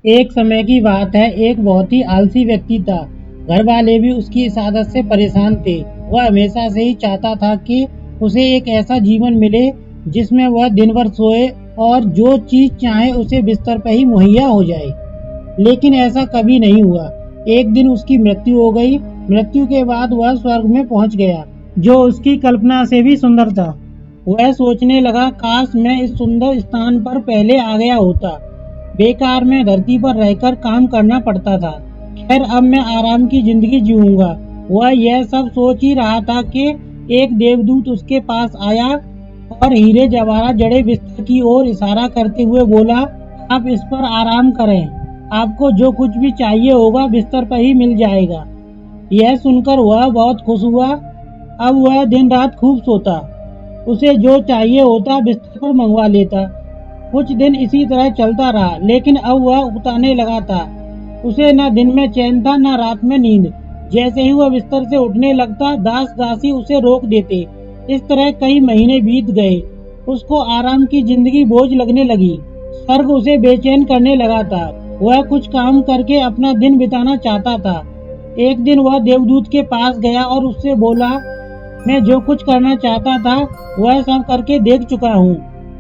एक समय की बात है, एक बहुत ही आलसी व्यक्ति था। घर वाले भी उसकी इस आदत से परेशान थे। वह हमेशा से ही चाहता था कि उसे एक ऐसा जीवन मिले जिसमें वह दिन भर सोए और जो चीज चाहे उसे बिस्तर पर ही मुहैया हो जाए। लेकिन ऐसा कभी नहीं हुआ। एक दिन उसकी मृत्यु हो गई। मृत्यु के बाद वह स्वर्ग में पहुंच गया, जो उसकी कल्पना से भी सुंदर था। वह सोचने लगा, काश मैं इस सुंदर स्थान पर पहले आ गया होता। बेकार में धरती पर रहकर काम करना पड़ता था। खैर, अब मैं आराम की जिंदगी जीऊंगा। वह यह सब सोच ही रहा था कि एक देवदूत उसके पास आया और हीरे जवाहरात जड़े बिस्तर की ओर इशारा करते हुए बोला, आप इस पर आराम करें। आपको जो कुछ भी चाहिए होगा बिस्तर पर ही मिल जाएगा। यह सुनकर वह बहुत खुश हुआ। अब वह दिन रात खूब सोता। उसे जो चाहिए होता बिस्तर पर मंगवा लेता। कुछ दिन इसी तरह चलता रहा, लेकिन अब वह उकताने लगा था। उसे न दिन में चैन था न रात में नींद। जैसे ही वह बिस्तर से उठने लगता, दास दासी उसे रोक देते। इस तरह कई महीने बीत गए। उसको आराम की जिंदगी बोझ लगने लगी। स्वर्ग उसे बेचैन करने लगा था। वह कुछ काम करके अपना दिन बिताना चाहता था। एक दिन वह देवदूत के पास गया और उससे बोला, मैं जो कुछ करना चाहता था वह सब करके देख चुका हूँ।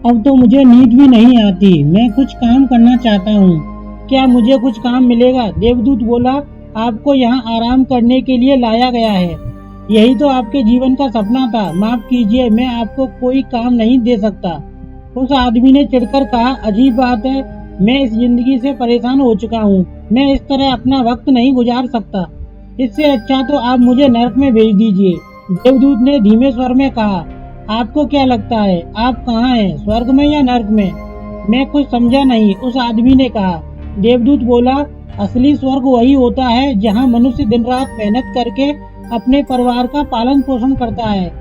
अब तो मुझे नींद भी नहीं आती। मैं कुछ काम करना चाहता हूँ। क्या मुझे कुछ काम मिलेगा? देवदूत बोला, आपको यहाँ आराम करने के लिए लाया गया है। यही तो आपके जीवन का सपना था। माफ कीजिए, मैं आपको कोई काम नहीं दे सकता। उस आदमी ने चिढ़कर कहा, अजीब बात है, मैं इस जिंदगी से परेशान हो चुका हूँ। मैं इस तरह अपना वक्त नहीं गुजार सकता। इससे अच्छा तो आप मुझे नरक में भेज दीजिए। देवदूत ने धीमे स्वर में कहा, आपको क्या लगता है आप कहाँ हैं, स्वर्ग में या नर्क में? मैं कुछ समझा नहीं, उस आदमी ने कहा। देवदूत बोला, असली स्वर्ग वही होता है जहाँ मनुष्य दिन रात मेहनत करके अपने परिवार का पालन पोषण करता है,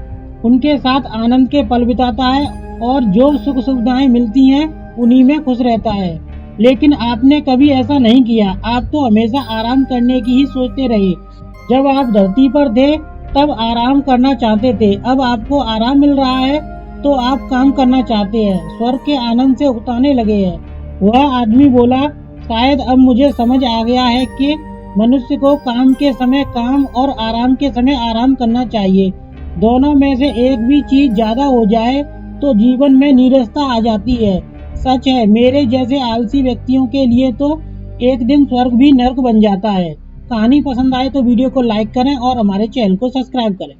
उनके साथ आनंद के पल बिताता है और जो सुख सुविधाएं मिलती हैं उन्हीं में खुश रहता है। लेकिन आपने कभी ऐसा नहीं किया। आप तो हमेशा आराम करने की ही सोचते रहे। जब आप धरती पर थे तब आराम करना चाहते थे। अब आपको आराम मिल रहा है तो आप काम करना चाहते हैं। स्वर्ग के आनंद से उताने लगे हैं। वह आदमी बोला, शायद अब मुझे समझ आ गया है कि मनुष्य को काम के समय काम और आराम के समय आराम करना चाहिए। दोनों में से एक भी चीज ज्यादा हो जाए तो जीवन में नीरसता आ जाती है। सच है, मेरे जैसे आलसी व्यक्तियों के लिए तो एक दिन स्वर्ग भी नर्क बन जाता है। कहानी पसंद आए तो वीडियो को लाइक करें और हमारे चैनल को सब्सक्राइब करें।